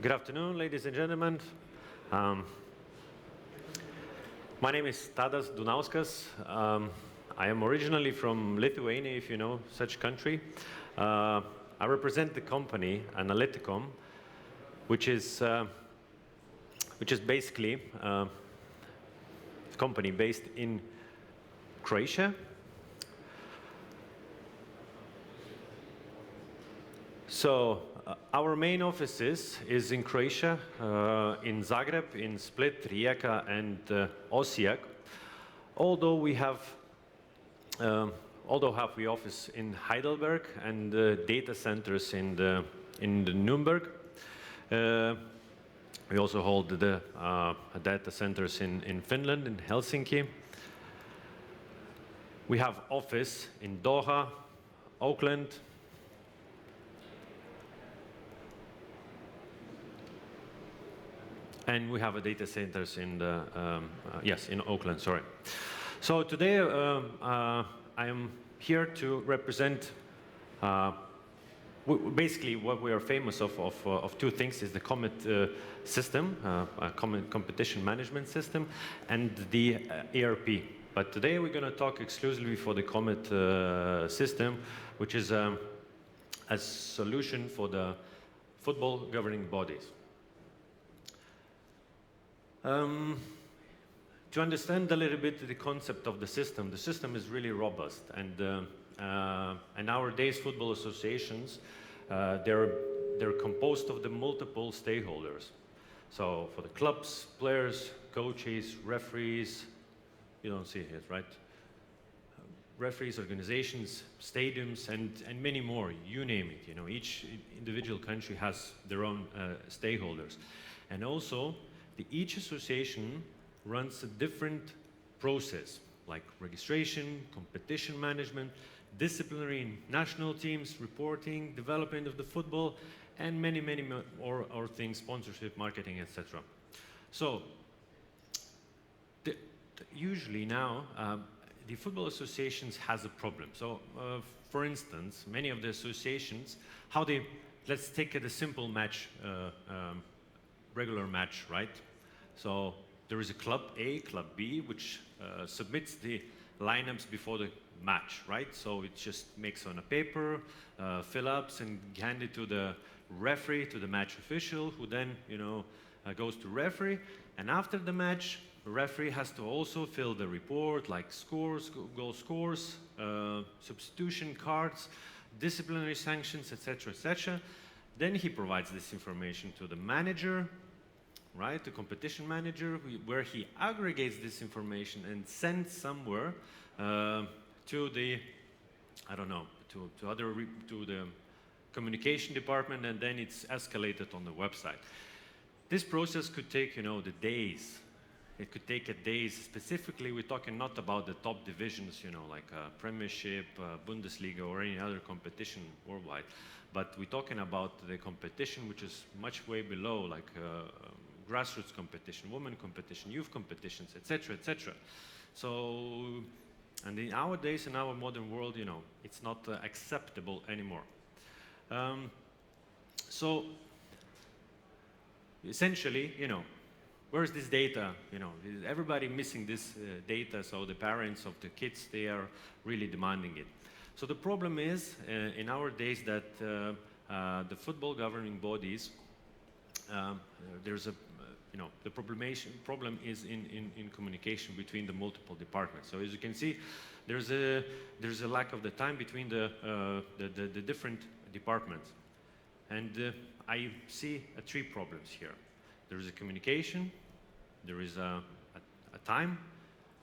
Good afternoon, ladies and gentlemen. My name is Tadas Dunauskas. I am originally from Lithuania, if you know such country. I represent the company Analyticom, which is basically a company based in Croatia. So our main office is in Croatia, in Zagreb, in Split, Rijeka, and Osijek. Although we have we office in Heidelberg and data centers in the Nuremberg. We also hold the data centers in Finland, in Helsinki. We have office in Doha, Auckland, and we have a data centers in the in Auckland. Sorry. So today I am here to represent. Basically, what we are famous of two things is the COMET system, competition management system, and the ERP. But today we're going to talk exclusively for the COMET system, which is a solution for the football governing bodies. To understand a little bit the concept of the system is really robust, and nowadays football associations, they're composed of the multiple stakeholders. So for the clubs, players, coaches, referees, you don't see it, right? Referees, organizations, stadiums, and many more. You name it. You know, each individual country has their own stakeholders, and also each association runs a different process, like registration, competition management, disciplinary in national teams, reporting, development of the football, and many more things, sponsorship, marketing, etc. So usually now the football associations has a problem. So for instance, many of the associations, let's take it a simple match, regular match, right? So there is a club A, club B, which submits the lineups before the match, right? So it just makes on a paper, fill-ups, and hand it to the referee, to the match official, who then, goes to referee. And after the match, the referee has to also fill the report, like scores, goal scores, substitution cards, disciplinary sanctions, etc., etc. Then he provides this information to the manager, right, the competition manager, where he aggregates this information and sends somewhere to the, I don't know, to the communication department, and then it's escalated on the website. This process could take, the days. It could take days. Specifically, we're talking not about the top divisions, like Premiership, Bundesliga, or any other competition worldwide, but we're talking about the competition which is much way below, like grassroots competition, women competition, youth competitions, etc., etc. So, and nowadays in our modern world, it's not acceptable anymore. So, essentially, where's this data? Is everybody missing this data? So the parents of the kids, they are really demanding it. So the problem is in our days that the football governing bodies, there's a the problem is in communication between the multiple departments. So as you can see, there's a lack of the time between the different departments, and I see three problems here. There is a communication, there is a time,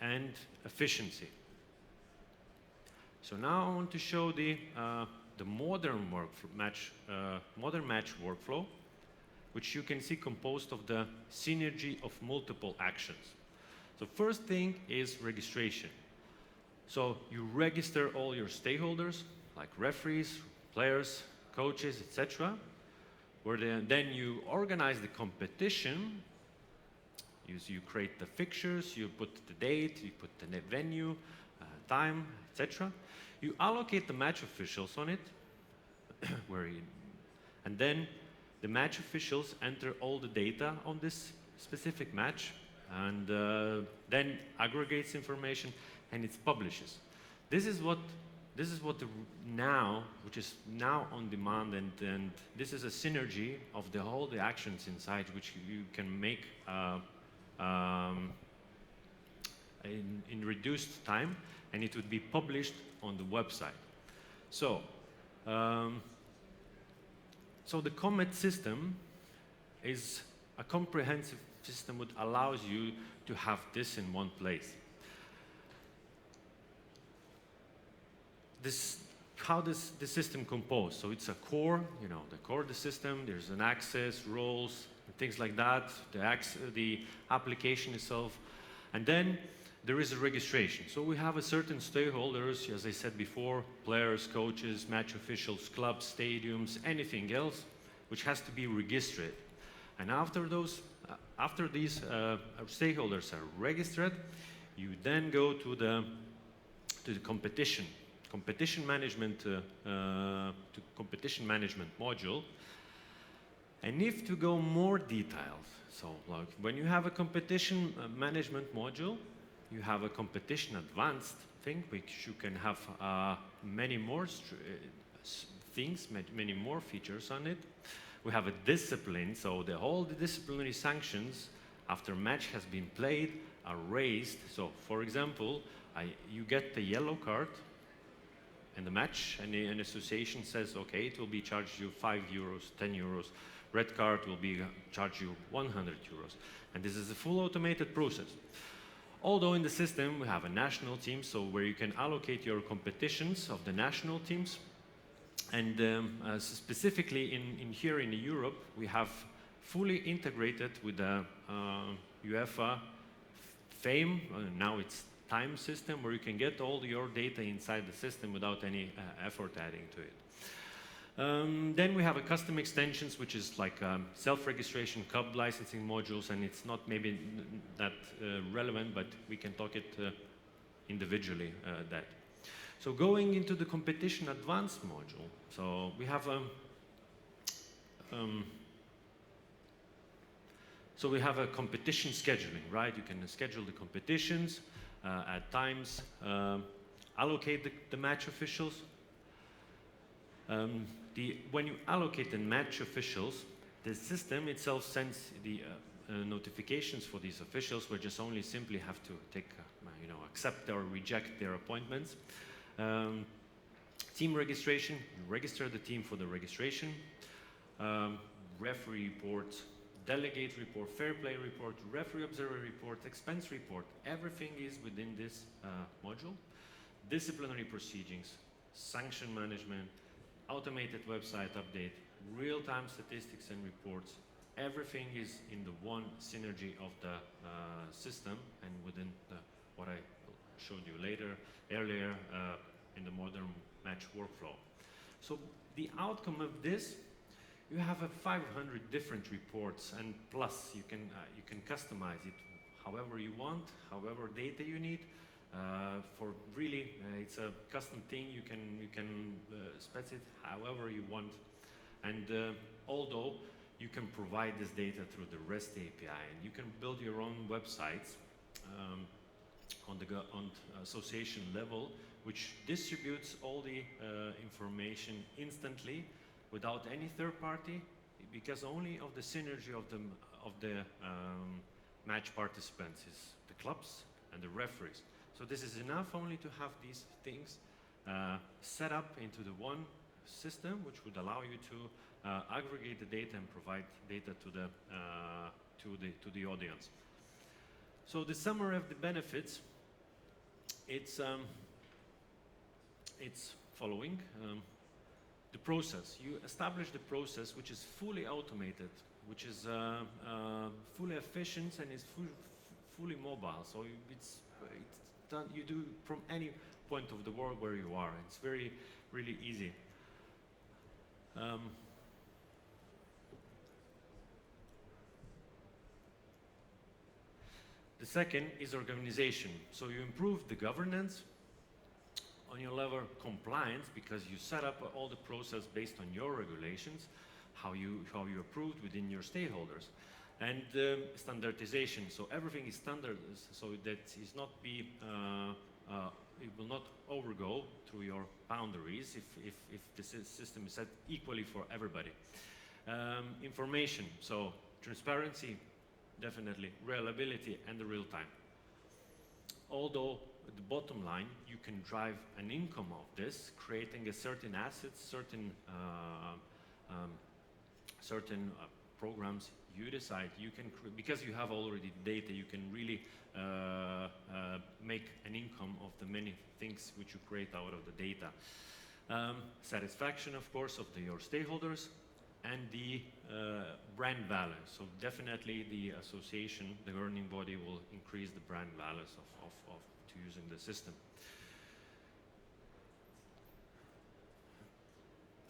and efficiency. So now I want to show the modern match workflow, which you can see composed of the synergy of multiple actions. So first thing is registration. So you register all your stakeholders, like referees, players, coaches, etc. Then you organize the competition. You create the fixtures, you put the date, you put the venue, time, etc. You allocate the match officials on it, and then the match officials enter all the data on this specific match, and then aggregates information and it publishes. This is what which is now on demand, and this is a synergy of the actions inside, which you can make in reduced time, and it would be published on the website. So, so the COMET system is a comprehensive system which allows you to have this in one place. How does the system compose? So it's a core, you know, the core of the system, there's an access, roles, things like that, the application itself, and then there is a registration. So we have a certain stakeholders, as I said before, players, coaches, match officials, clubs, stadiums, anything else, which has to be registered. And after these stakeholders are registered, you then go to the competition management module. And if to go more detailed, so like when you have a competition management module, you have a competition advanced thing, which you can have many more things, many more features on it. We have a discipline, so the whole disciplinary sanctions after match has been played are raised. So for example, you get the yellow card in the match, and an association says, okay, it will be charged you 5 euros, 10 euros. Red card will be charge you 100 euros. And this is a full automated process. Although in the system we have a national team, so where you can allocate your competitions of the national teams. And specifically in here in Europe, we have fully integrated with the UEFA FAME, now it's time system, where you can get all your data inside the system without any effort adding to it. Then we have a custom extensions, which is like self-registration, club licensing modules, and it's not maybe that relevant, but we can talk it individually that. So going into the competition advanced module, so we have a competition scheduling, right? You can schedule the competitions at times, allocate the match officials. When you allocate the match officials, the system itself sends the notifications for these officials, where just only simply have to take, accept or reject their appointments. Team registration, you register the team for the registration. Referee reports, delegate report, fair play report, referee observer report, expense report, everything is within this module. Disciplinary proceedings, sanction management, automated website update, real-time statistics and reports, everything is in the one synergy of the system and within what I showed you earlier in the modern match workflow. So the outcome of this, you have 500 different reports, and plus you can customize it however you want, however data you need. For really, it's a custom thing. You can spec it however you want, and although you can provide this data through the REST API, and you can build your own websites on the association level, which distributes all the information instantly without any third party, because only of the synergy of the match participants is the clubs and the referees. So this is enough only to have these things set up into the one system, which would allow you to aggregate the data and provide data to the audience. So the summary of the benefits, it's following. The process. You establish the process, which is fully automated, which is fully efficient, and is fully mobile. So it's done. You do from any point of the world where you are. It's really easy. The second is organization. So you improve the governance on your level, compliance, because you set up all the process based on your regulations, how you approved within your stakeholders. And standardization, so everything is standard, so that is not be, it will not overgo through your boundaries if the system is set equally for everybody. Information, so transparency, definitely, reliability, and the real time. Although at the bottom line, you can drive an income of this, creating a certain assets, certain programs you decide. You can, because you have already data, you can really make an income of the many things which you create out of the data. Satisfaction, of course, of your stakeholders, and the brand value. So definitely the association, the governing body, will increase the brand values to using the system.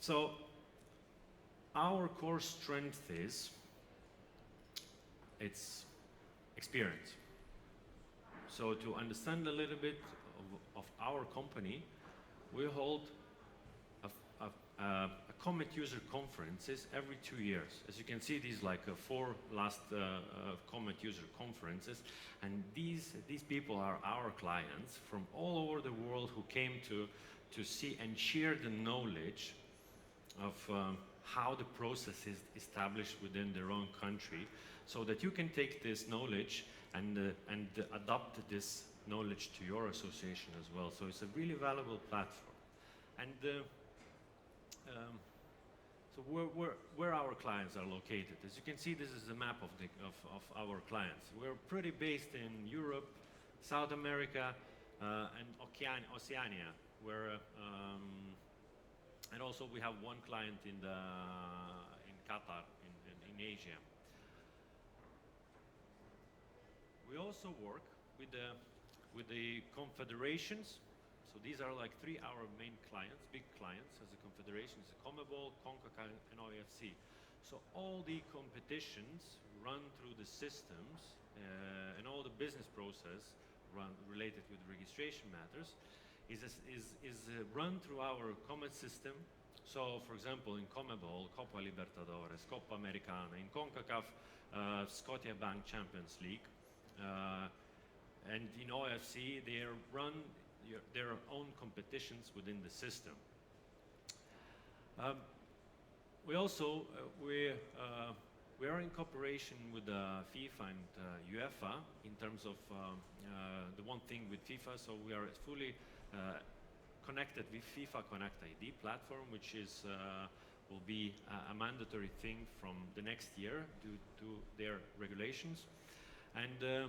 So our core strength is its experience. So to understand a little bit of our company, we hold a COMET user conferences every 2 years. As you can see, these like 4 last COMET user conferences, and these people are our clients from all over the world who came to see and share the knowledge of how the process is established within their own country, so that you can take this knowledge and adopt this knowledge to your association as well. So it's a really valuable platform. And so where our clients are located. As you can see, this is a map of our clients. We're pretty based in Europe, South America, and Oceania, where and also we have one client in Qatar, in Asia. We also work with the confederations. So these are like 3 our main clients, big clients as a confederation. It's a CONMEBOL, CONCACAF, and OFC. So all the competitions run through the systems and all the business process related with registration matters is run through our COMET system. So for example, in CONMEBOL, Copa Libertadores, Copa Americana, in CONCACAF, Scotiabank Champions League, and in OFC, they run their own competitions within the system. We also we are in cooperation with FIFA and UEFA in terms of the one thing with FIFA. So we are fully connected with FIFA Connect ID platform, which is will be a mandatory thing from the next year due to their regulations. And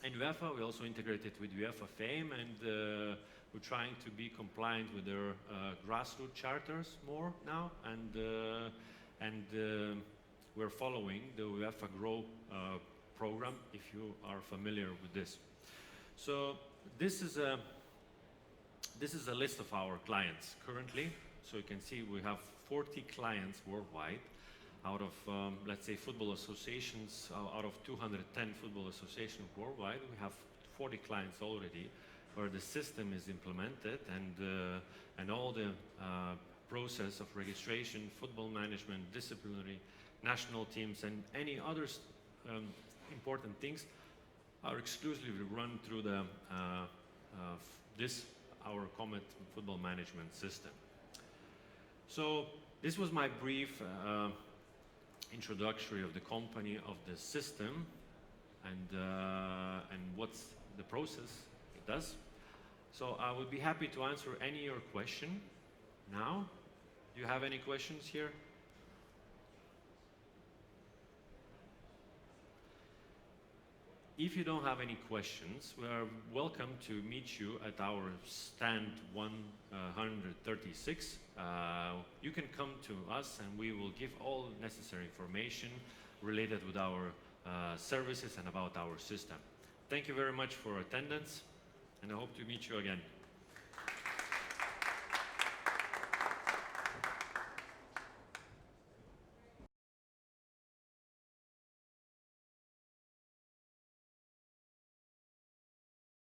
UEFA, we also integrated with UEFA Fame, and we're trying to be compliant with their grassroots charters more now, and we're following the UEFA Grow program, if you are familiar with this. So this is a list of our clients currently. So you can see we have 40 clients worldwide. Out of, let's say, football associations, out of 210 football associations worldwide, we have 40 clients already where the system is implemented, and all the process of registration, football management, disciplinary, national teams, and any other important things are exclusively run through the our COMET football management system. So this was my brief introductory of the company, of the system, and what's the process it does. So I would be happy to answer any of your question now. Do you have any questions here? If you don't have any questions, we are welcome to meet you at our stand 136. You can come to us and we will give all necessary information related with our services and about our system. Thank you very much for attendance, and I hope to meet you again.